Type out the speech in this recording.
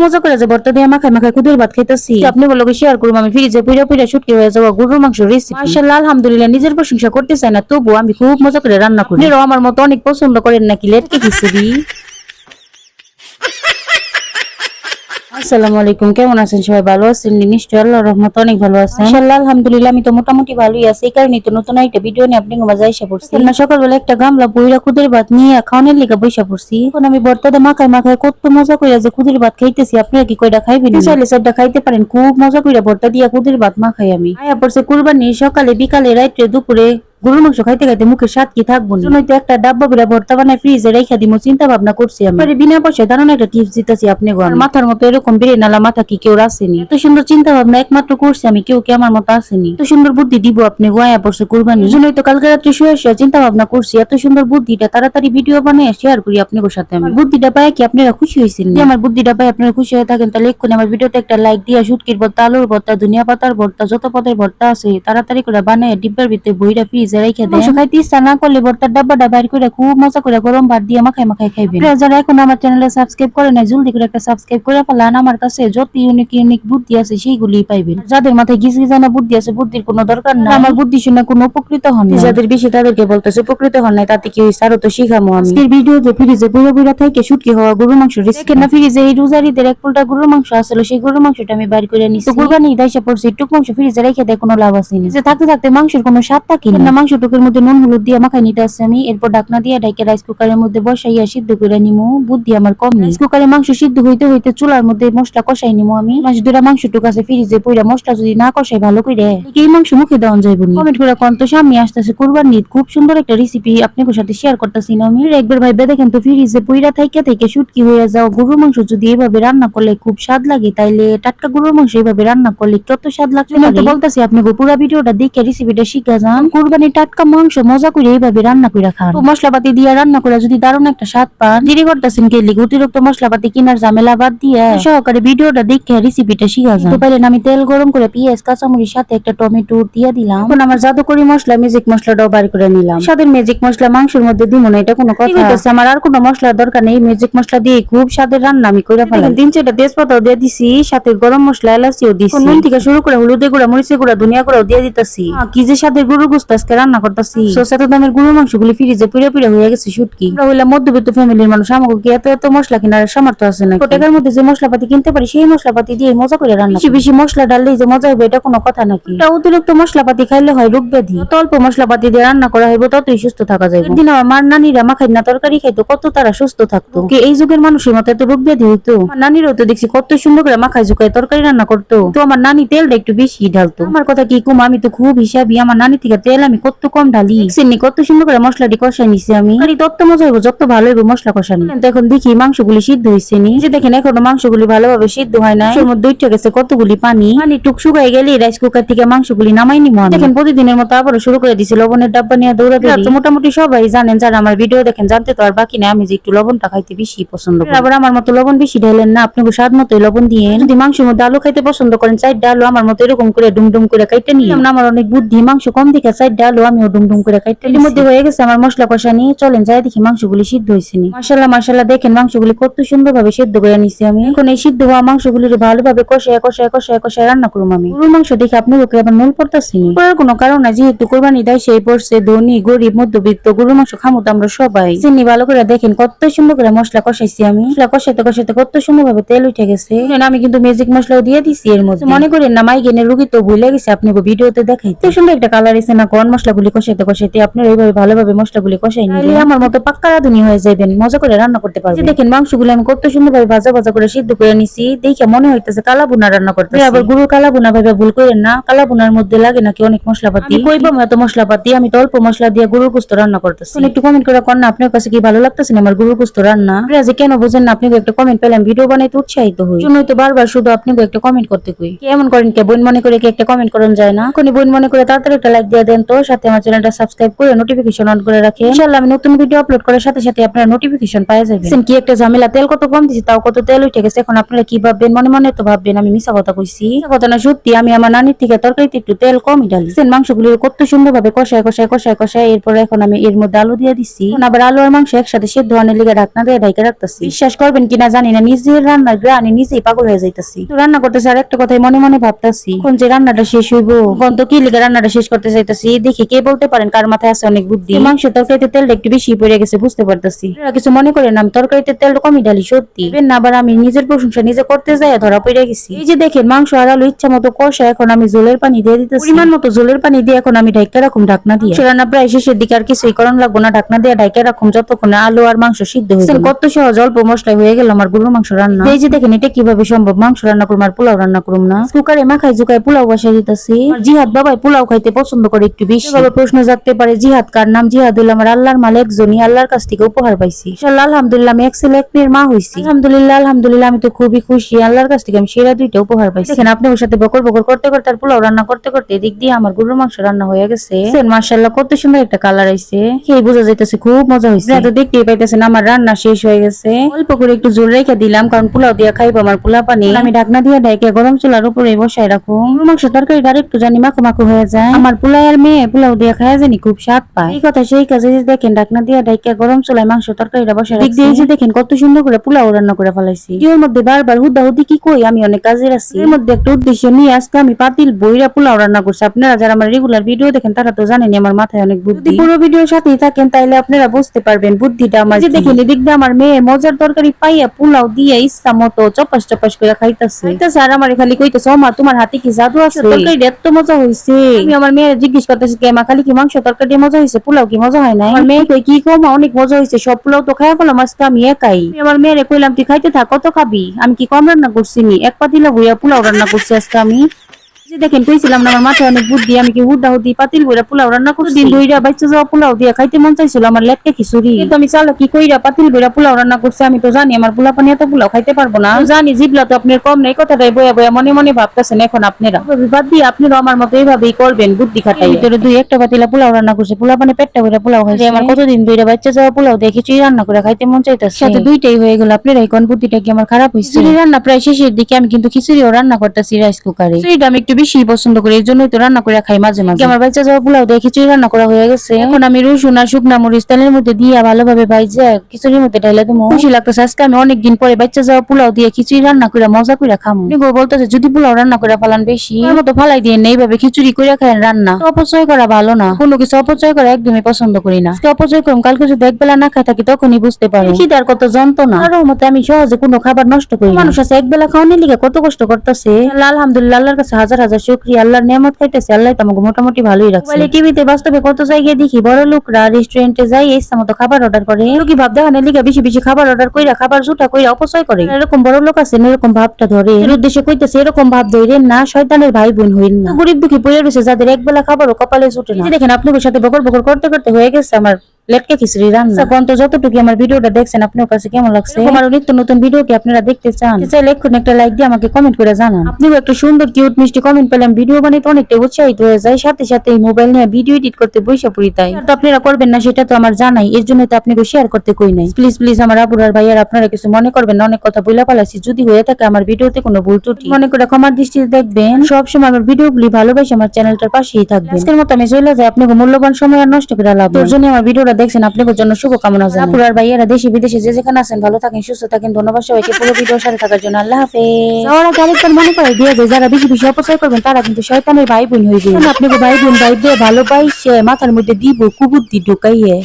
মজা করে যে ভর্তা দিয়ে মাখায় মাখায় খুদের ভাত খাইতেছি, আপনি বলো শেয়ার করবো আমি ফ্রিজে পুরা পুরা শুটকি হয়ে যাওয়া গরুর মাংস রেসিপি। মাশাআল্লাহ আলহামদুলিল্লাহ, নিজের প্রশংসা করতে চাই না, তবু আমি খুব মজা করে রান্না করি। আপনারাও আমার মতো অনেক পছন্দ করেন নাকি লেটকে খিচুড়ি? আসসালামু আলাইকুম, কেমন আছেন সবাই? ভালো আছেন নিশ্চয়ই, আল্লাহর রহমতে অনেক ভালো আছেন। মাশাআল্লাহ আলহামদুলিল্লাহ, আমি তো মোটামুটি ভালোই আছি। এই কারণেই তো নতুন একটা ভিডিও নিয়ে আপনাদের মাঝে এসে পড়ছি। না সকালবেলা একটা গামলা বইরা খুদের ভাত নিয়ে খাওয়ানোর লিগা বইসা পড়ছি। এখন আমি বর্তাতে মাখায় মাখায় কত মজা কইরা যে খুদের ভাত খাইতেছি। আপনারা কি কয়টা খাইবেন? চাইলে সেটা খাইতে পারেন, খুব মজা কইরা ভর্তা দিয়া খুদের ভাত মাখাই আমি। আয়া পড়ছে কুরবানি, সকালে বিকালে রাইতে দুপুরে গরুর মাংস খাইতে খাইতে মুখে স্বাদ কি থাকবো না। তো একটা ডাব্বা বিরা ভর্তা বানায় ফ্রিজে রেখা দিমু, চিন্তা ভাবনা করছি আমি। বিনা পয়সায় দারুণ একটা টিপস দিতেছি আপনি। মাথার মতো এরকম বেড়ে নালা মাথা কি কেউ আসেনি? এত সুন্দর চিন্তা ভাবনা একমাত্র করছি আমি, কেউ কি আমার মতো আসেনি? এত সুন্দর বুদ্ধি দিব আপনি গোয়া পড়ছে কুরবানি জন্যই তো কালকে রাত্রে শুয়ে শুয়ে চিন্তা ভাবনা করছি এত সুন্দর বুদ্ধিটা তাড়াতাড়ি ভিডিও বানিয়ে শেয়ার করি আপনাদের সাথে। আমি বুদ্ধিটা পাই কি আপনারা খুশি হয়েছেন? আমার বুদ্ধিটা পাই আপনারা খুশি হয়ে থাকেন তাহলে এক্ষুনি আমার ভিডিওতে একটা লাইক দিয়া শুটকির ভর্তা, আলুর ভর্তা, ধনিয়া পাতার ভর্তা, যত পদের ভর্তা আছে তাড়াতাড়ি করে বানিয়ে ডিব্বার ভিতরে বইরা ফ্রিজে রেখে দেন। ইচ্ছা না করলে ভর্তার ডাব্বাটা বাইর করে খুব মজা করে গরম ভাত দিয়ে মাখায় মাখায় খাইবেন। যারা এখন আমার চ্যানেলে সাবস্ক্রাইব করে নাই জলদি করে একটা সাবস্ক্রাইব করে ফেলান। আমার কাছে যত ইউনিক ইউনিক বুদ্ধি আছে সেইগুলি পাইবেন। যাদের মাথায় গিজ গিজানা বুদ্ধি আছে, বুদ্ধির কোনো দরকার নাই। আমার বুদ্ধি শুনে কোনো উপকৃত হন না, যাদের বেশি তাদেরকে বলতেছে উপকৃত হন নাই, তাতে কি হইছে? আরো তো শিখামো আমি। আজকের ভিডিওতে ফ্রিজে বুড়ো বুড়া থেকে শুটকি হওয়া গরুর মাংস রেসিপি না। ফ্রিজে এই রোজারিদের এক পোলটা গরুর মাংস আসলে সেই গরুর মাংসটা আমি বাইর করে নিছি। কুরবানি ঈদ আইসা পড়ছে, টুক মাংস ফ্রিজে রেখে দেয় কোনো লাভ আছে না। যে থাকতে থাকতে মাংসের কোনো স্বাদ থাকে না। মাংস টুকের মধ্যে নুন হলুদ দিয়ে মাখাই নিতে আছে আমি। এরপর ঢাকনা দিয়ে ঢাকে রাইস কুকারের মধ্যে বসাইয়া সিদ্ধ করে নিমু। বুদ্ধি আমার কম নেই। রাইস কুকারে মাংস সিদ্ধ হইতে হইতে চুলার মধ্যে মশলা কষাই নিমু আমি। মাছ দুটা মাংস টুক আছে ফ্রিজে পইরা, মশলা যদি না কষাই ভালো করে এই মাংস মুখে দেওয়া যাইব না। কমেন্ট করে কোন তো সামনে আসতেছে কুরবানি ঈদ, খুব সুন্দর একটা রেসিপি আপনাদের সাথে শেয়ার করতেছি না আমি। একবার ভাইবে দেখেন তো ফ্রিজে পইরা থাইকে থেকে শুটকি হয়ে যাও গরুর মাংস যদি এইভাবে রান্না করলে খুব স্বাদ লাগে, তাইলে টাটকা গরুর মাংস এইভাবে রান্না করলে কত স্বাদ লাগবে। আমি তো বলতেছি আপনি পুরো ভিডিওটা দেখে রেসিপিটা শিখা যান। কুরবানি টাটকা মাংস মজা করে এইভাবে রান্না করে খান। তো মশলাপাতি দিয়ে রান্না করে যদি দারুণ একটা স্বাদ পান, দেরি করতেছেন কে লিগে? অতিরিক্ত মশলাপাতি কিনার ঝামেলা বাদ দিয়ে সহকারে ভিডিওটা দেখে রেসিপিটা শিখা যান। তো পাইলেন আমি তেল গরম করে পেঁয়াজ কাঁচামরিচ সাথে একটা টমেটো দিয়ে দিলাম। এখন আমার জাদুকরি মশলা ম্যাজিক মশলাটাও বার করে নিলাম। স্বাদের ম্যাজিক মশলা মাংসের মধ্যে দিব না, এটা কোনো কথা? আমার আর কোনো মশলার দরকার নেই, ম্যাজিক মশলা দিয়ে খুব স্বাদের রান্না আমি করে ফেলাম। 3-4টা তেজপাতাও দিয়ে দিছি, সাথে গরম মশলা এলাচিও দিছি। নুন থেকে শুরু করে হলুদের গুঁড়া, মরিচের গুঁড়া, ধনিয়া গুঁড়াও দিয়ে দিতেছি। কি যে স্বাদের গরুর গোশত আজকে রান্না করতেছি। এত দামের গরুর মাংসগুলি ফ্রিজে পুড়ে পুড়ে হয়ে গেছে শুটকি। আমরা হইলাম মধ্যবিত্ত ফ্যামিলির মানুষ, আমাকে কি এত এত মশলা কেনার সামর্থ্য আছে না? টাকার মধ্যে যে মশলাপাতি কিনতে পারি সেই মশলাপাতি দিয়ে মজা করে রান্না। বেশি বেশি মশলা ডাললেই যে মজা হবে এটা কোনো কথা নাকি? অতিরিক্ত মশলাপাতি খাইলে হয় রোগ ব্যাধি। অল্প মশলাপাতি দিয়ে রান্না করা হইব ততই সুস্থ থাকা যায়। একদিন আমার মার নানিরা মাখাই না তরকারি খাইতো, কত তারা সুস্থ থাকতো। এই যুগের মানুষের মতো এত রোগ ব্যাধি হইতো? নানিরাও তো দেখছি কত সুন্দর করে মাখাই ঝুঁকাই তরকারি রান্না করতো। তো আমার নানি তেলটা একটু বেশি ঢালতো। আমার কথা কি কুম, আমি তো খুব হিসাবি। আমার নানি থেকে তেল আমি কত কম ঢালি। কত সুন্দর করে মশলাটি কষাই নিছি আমি। তত মজা হইব যত ভালো হইব মশলা কষানো। এখন দেখি মাংসগুলি সিদ্ধ হয়েছে নি। যে দেখেন এখনো মাংসগুলি ভালোভাবে সিদ্ধ হয় না, এর মধ্যে উঠে গেছে কতগুলি পানি। পানি টুক শুকাই গেলে রাইস কুকার থেকে মাংসগুলি নামাই নিব। দেখেন প্রতিদিনের মতো আবারও শুরু করে দিছি লবণের ডাব্বা নিয়ে দৌড়াদৌড়ি। মোটামুটি সবাই জানেন, যারা আমার ভিডিও দেখেন জানতে তো আর বাকি না আমি যে একটু লবণটা খাইতে বেশি পছন্দ করি। আবার আমার মতো লবণ বেশি ঢালেন না, আপনাকে স্বাদ মতোই লবণ দিয়ে। যদি মাংসের মধ্যে আলু খাইতে পছন্দ করেন, 4টা আলু আমার মতো এরকম করে ডুমডুম করে কাইটে নিয়ে। আমার অনেক বুদ্ধি, মাংস কম দেখে 4টা আলু আমিও ডুমডুম করে কাইটে। এর মধ্যে হয়ে গেছে আমার মশলা কষানি। চলেন যাই দেখি মাংসগুলি সিদ্ধ হয়েছে নি। মাশাআল্লাহ মাশাআল্লাহ, দেখেন মাংসগুলি কত সুন্দর ভাবে সিদ্ধ করে নিছি আমি। এখন এই সিদ্ধ হওয়া মাংসগুলি ভালোভাবে কষায় কষায় কষায় কষায় রান্না করুম আমি। গরুর মাংস দেখে আপনি ওকে আবার নুল পড়তাছি নি, করার কোনো কারণ নাই। যেহেতু কোরবানি দেয় সেই পড়ছে ধনী গরিব মধ্যবিত্ত, গরুর মাংস খামো তো আমরা সবাই। চিনি ভালো করে দেখেন কত সুন্দর করে মশলা কষাইছি আমি। মশলা কষাইতে কষাইতে কত সুন্দর ভাবে তেল উঠে গেছে। আমি কিন্তু ম্যাজিক মশলাও দিয়ে দিছি এর মধ্যে। মনে করেন না মাইগ্রেনের রোগী তো ভুলে গেছে আপনাকে ভিডিওতে দেখাইতে। সুন্দর একটা কালার এসে না কোন মশলাগুলি কষাইতে কষাইতে আপনারা এইভাবে ভালোভাবে মশলাগুলি কষাই নিলে আমার মতো পাক্কা রাঁধুনি হয়ে যাবেন, মজা করে রান্না করতে পারবেন। দেখেন মাংসগুলো আমি কত সুন্দর ভাবে ভাজা ভাজা করে সিদ্ধ করে নিছি। দেখে মনে হইতেছে কালা বুনা রান্না করতেছি। আবার গরুর কালা বুনা ভাবে ভুল করেন না, কালা বুনার মধ্যে লাগে নাকি অনেক মশলাপাতি। কইব এত মশলাপাতি, আমি তো অল্প মশলা দিয়ে গরুর গোশত রান্না করতেছি। একটু কমেন্ট করে কোন না আপনার কাছে কি ভালো লাগতেছে না আমার গরুর গোশত রান্না? যে কেন বুঝেন না, আপনি একটা কমেন্ট পেলাম ভিডিও বানাইতে উৎসাহিত হই। জন্যই তো বারবার শুধু আপনাকে একটা কমেন্ট করতে কই। কেমন করেন কে বোন মনে করে কি একটা কমেন্ট করন যায় না? কোন বোন মনে করে তাড়াতাড়ি একটা লাইক দিয়ে দেন তো। সাথে আমার চ্যানেলটা সাবস্ক্রাইব করে নোটিফিকেশন অন করে রাখেন। ইনশাআল্লাহ আমি নতুন ভিডিও আপলোড করার সাথে সাথে আপনারা নোটিফিকেশন পেয়ে যাবেন। কি একটা ঝামেলা, তেল কত কম দিছি তাও কত তেল উঠে গেছে। এখন আপনারা কি ভাববেন? মনে মনে তো ভাববেন আমি মিছা কথা কইছি। কথা না, সত্যি আমি আমার নানির থেকে তরকারিতে একটু তেল কমই ঢালি। মাংসগুলো কত সুন্দর ভাবে কষায় এরপর এখন আমি এর মধ্যে আলু দিয়ে দিচ্ছি। আবার আলু আর মাংস একসাথে সেদ্ধ হওয়ার লিগে ঢাকনা দিয়ে ঢাইকা রাখতেছি। বিশ্বাস করবেন কিনা জানি না, নিজের রান্নার গ্রানি নিজেই পাগল হয়ে যাইতাছি। রান্না করতেছি আর একটা কথাই মনে মনে ভাবতাছি, কোন যে রান্নাটা শেষ হইবো, কোন তো কি লিগে রান্নাটা শেষ করতে চাইতাছি। দেখি কে বলতে পারেন কার মাথায় আছে অনেক বুদ্ধি। মাংস তরকারিতে তেলটা একটু বেশি পড়ে গেছে বুঝতে পারতাছি। কিছু মনে করেন আমি তরকারিতে তেলটা কমই ঢালি সত্যি না, আবার আমি নিজের প্রশংসা নিজে করতে যাই ধরা পড়ে গেছি। এই যে দেখেন মাংস আর আলু ইচ্ছা মতো কষা, এখন আমি জলের পানি দিয়ে দিতেছি। পরিমাণ মতো জলের পানি দিয়ে এখন আমি ঢাইকা রাখুম ঢাকনা দিয়ে। রান্না প্রায় শেষের দিকে, আর কিছুই করণ লাগবো না, ঢাকনা দিয়ে ঢাইকা রাখুম যতক্ষণে আলু আর মাংস সিদ্ধ হয়ে যায়। কত সহজ অল্প মশলায় হয়ে গেল আমার গরুর মাংস রান্না। এই যে দেখেন এটা কিভাবে সম্ভব, মাংস রান্না করুম আর পোলাও রান্না করুম না। কুকারে মাখায় জুকায় পোলাও বসাই দিতেছি। জিহাদ বাবাই পোলাও খাইতে পছন্দ করে একটু বেশি। প্রশ্ন জাগতে পারে জিহাদ কার নাম? জিহাদ হইল আমার আল্লাহর মাল, একজনই আল্লাহর কাছ থেকে উপহার পাইছি। আলহামদুলিল্লাহ আমি এক ছেলে এক মেয়ের মা হইছি। আলহামদুলিল্লাহ আমি তো খুবই খুশি, আল্লাহর কাছ থেকে আমি সেরা দুইটা উপহার পাইছি। দেখেন আপনি ওর সাথে বকর বকর করতে করতে আর পোলাও রান্না করতে করতে এদিক দিয়ে আমার গরুর মাংস রান্না হয়ে গেছে। মাশাআল্লাহ কত সুন্দর একটা কালার আইছে, খেয়ে বোঝা যাইতেছে খুব মজা হয়েছে। তো দেখতেই পাইতেছেন আমার রান্না শেষ হয়ে গেছে। অল্প করে একটু জোর রেখে দিলাম কারণ পোলাও দিয়ে খাইবো আমার পোলা পানি। আমি ঢাকনা দিয়ে ঢেকে গরম চুলার উপরে বসায় রাখুম। মাংস তরকারিটা একটু জানি মাখো মাখো হয়ে যায়। আমার পোলাই আর মেয়ে পোলাও দিয়ে খাওয়া জানি খুব স্বাদ পায়। এই কথা সেই কাজে দেখেন ঢাকনা দিয়ে ঢেকে গরম চুলায় মাংস তরকারিটা বসায় রাখছি। এই যে দেখেন কত সুন্দর করে পোলাও রান্না করে ফেলাইছি। এর মধ্যে বারবার হুদাহুদি কি কই, আমি অনেক কাজের আছি। এর মধ্যে একটা উদ্দেশ্য নিয়ে আজকে আমি পাতিল বইরা পোলাও রান্না করছি। আপনারা যারা আমার রেগুলার ভিডিও দেখেন তারা তো জানেনি আমার মাথায় অনেক বুদ্ধি। পুরো ভিডিওর সাথেই থাকেন তাইলে আপনারা বুঝতে পারবেন বুদ্ধিটা আমার। যে দেখেন এদিক দিয়ে আমার মেয়ে মজার তরকারি পাইয়া পোলাও দিয়ে ইচ্ছা মতো চপাস চপাস করে খাইতেছে। আর আমার খালি কইতেছে ও মা তোমার হাতে কি জাদু আছে, তরকারিটা এত মজা হয়েছে। আমি আমার মেয়ের জিজ্ঞেস করতেছি কে মা খালি কি মাংস তরকারি মজা হয়েছে, পোলাও কি মজা হয় নাই? আমার মেয়ে কই কি কমা অনেক মজা হয়েছে, সব পোলাও তো খাইয়া ফেলাম আজকে আমি একাই। আমার মেয়েরে কইলাম তুই খাইতে থাক, কত খাবি, আমি কি কম রান্না করছি নি, এক পাতিলা বইয়া পোলাও রান্না করছি আজকে আমি। দেখেন কইছিলাম না আমার মাথায় অনেক বুদ্ধি, আমি কি হুদাহুদি পাতিল বইরা পোলাও রান্না করছি। দিন ধইরা বাচ্চা যাওয়া পোলাও দিয়া খাইতে মন চাইছিল আমার লেটকে খিচুড়ি, কিন্তু আমি চালা কি কইরা পাতিল বইরা পোলাও রান্না করছি। আমি তো জানি আমার পোলা পানি এত পোলাও খাইতে পারবো না, জানি জিবলা তো আপনার কম নাই, কথাটাই বয়া বয়া মনে মনে ভাবতেছেন। এখন আপনারা বাদ দিয়ে আপনারা আমার মতো এইভাবেই করবেন বুদ্ধি খাটাই। ভিতরে দুই একটা পাতিলা পোলাও রান্না করছে, পোলা পানি পেটটা বইরা পোলাও খাইছে। আমার কতদিন ধইরা বাচ্চা যাওয়া পোলাও দিয়ে খিচুড়ি রান্না করে খাইতে মন চাইতেছে, সাথে দুইটাই হয়ে গেল। আপনারাই কোন বুদ্ধিটা কি আমার খারাপ হইছে? খিচুড়ি রান্না প্রায় শেষের দিকে, আমি কিন্তু খিচুড়িও রান্না করতেছি রাইস কুকারে। খিচুড়িটা আমি একটু বেশি পছন্দ করি, এই জন্যই তো রান্না করে খাই মাঝে মাঝে। আমার বাচ্চা যাওয়া পোলাও দিয়ে খিচুড়ি রান্না করা হয়ে গেছে। এখন আমি রসুন আর শুকনা মরিচ তেলের মধ্যে দিয়ে ভালোভাবে ভাইজা খিচুড়ির মধ্যে ঢাইলা দেবো। খুশি লাগতেছে আজকে আমি অনেকদিন পরে বাচ্চা যাওয়া পোলাও দিয়ে খিচুড়ি রান্না করে মজা করে খামো। বলতেছে যদি পোলাও রান্না করে ফেলান বেশি মতো ফালাই দিয়ে নেই ভাবে খিচুড়ি করে খায় রান্না অপচয় করা ভালো না। কোনো কিছু অপচয় করা একদমই পছন্দ করি না। অপচয় করুন, কালকে যদি একবেলা না খাই থাকি তখনই বুঝতে পারো খিদার কত যন্ত্রণা। আর মতে আমি সহজে কোনো খাবার নষ্ট করি। মানুষ আছে একবেলা খাওয়ানোর লিগে কত কষ্ট করতেছে। আলহামদুলিল্লাহ আল্লাহর কাছে হাজার হাজার শুকরিয়া, আল্লাহর নিয়ামত খাইতেছে, আল্লাহ আমাকে মোটামুটি ভালোই রাখছে। টিভিতে বাস্তবে কত জায়গায় দেখি বড় লোকরা রেস্টুরেন্টে যাই ইচ্ছা মতো খাবার অর্ডার করে, কি ভাব দেখানোর লিগে বেশি বেশি খাবার অর্ডার কইরা খাবার জুটা কইরা অপচয় করে। এরকম বড় লোক আছে এরকম ভাবটা ধরে, এর উদ্দেশ্যে কইতেছে এরকম ভাব ধরেন না, শয়তানের ভাই বোন হইন না। গরিব দুঃখী পড়ে রয়েছে যাদের একবেলা খাবারও কপালে জুটে না। দেখেন আপনাদের সাথে বকর বকর করতে করতে হয়ে গেছে আমার লেটকে খিচুড়ি রান্না। এখন তো যতটুকু আমার ভিডিওটা দেখছেন আপনার কাছে কেমন লাগছে, আমার নিত্য নতুন ভিডিও কি আপনারা দেখতে চান, চাইলে এক্ষুনি একটা লাইক দিয়ে আমাকে কমেন্ট করে জানান। আপনিও একটা সুন্দর কিউট মিষ্টি কমেন্ট পেলাম, ভিডিও বানাইতে অনেকটা উৎসাহিত হয়ে যায়, সাথে সাথে এই মোবাইল নিয়ে ভিডিও এডিট করতে বসে পড়ি। তাই তো আপনারা করবেন না সেটা তো আমার জানাই, এর জন্য তো আপনাকে শেয়ার করতে কই নাই। প্লিজ প্লিজ আমার আপুর আর ভাইয়ার আপনারা কিছু মনে করবেন না, অনেক কথা বইলা পালাইছি, যদি হয়ে থাকে আমার ভিডিওতে কোনো ভুল ত্রুটি মনে করে ক্ষমার দৃষ্টিতে দেখবেন। সবসময় আমার ভিডিওগুলি ভালোবাসে আমার চ্যানেলটার পাশেই থাকবেন। আজকের মতো আমি চলে যাই, আপনাকে মূল্যবান সময় আর নষ্ট করে লাভ। তোর জন্য আমার ভিডিওটা দেখছেন, আপনাদের জন্য শুভকামনা জানাই। আপুর আর ভাইয়ারা দেশে বিদেশে যে যেখানে আছেন ভালো থাকেন সুস্থ থাকেন। ধন্যবাদ সবাইকে পুরো ভিডিওর সাথে থাকার জন্য। আল্লাহ হাফেজ। যাওয়ার আগে আরেকবার মনে করে দিয়ে যায় যারা বেশি বেশি অপচয় করবেন তারা কিন্তু শয়তানের ভাই বোন হইবে। আপনাকে ভাই বোন ভাই দিয়ে ভালোবাসে মাথার মধ্যে দিব কুবুদ্ধি ঢুকাইয়ে।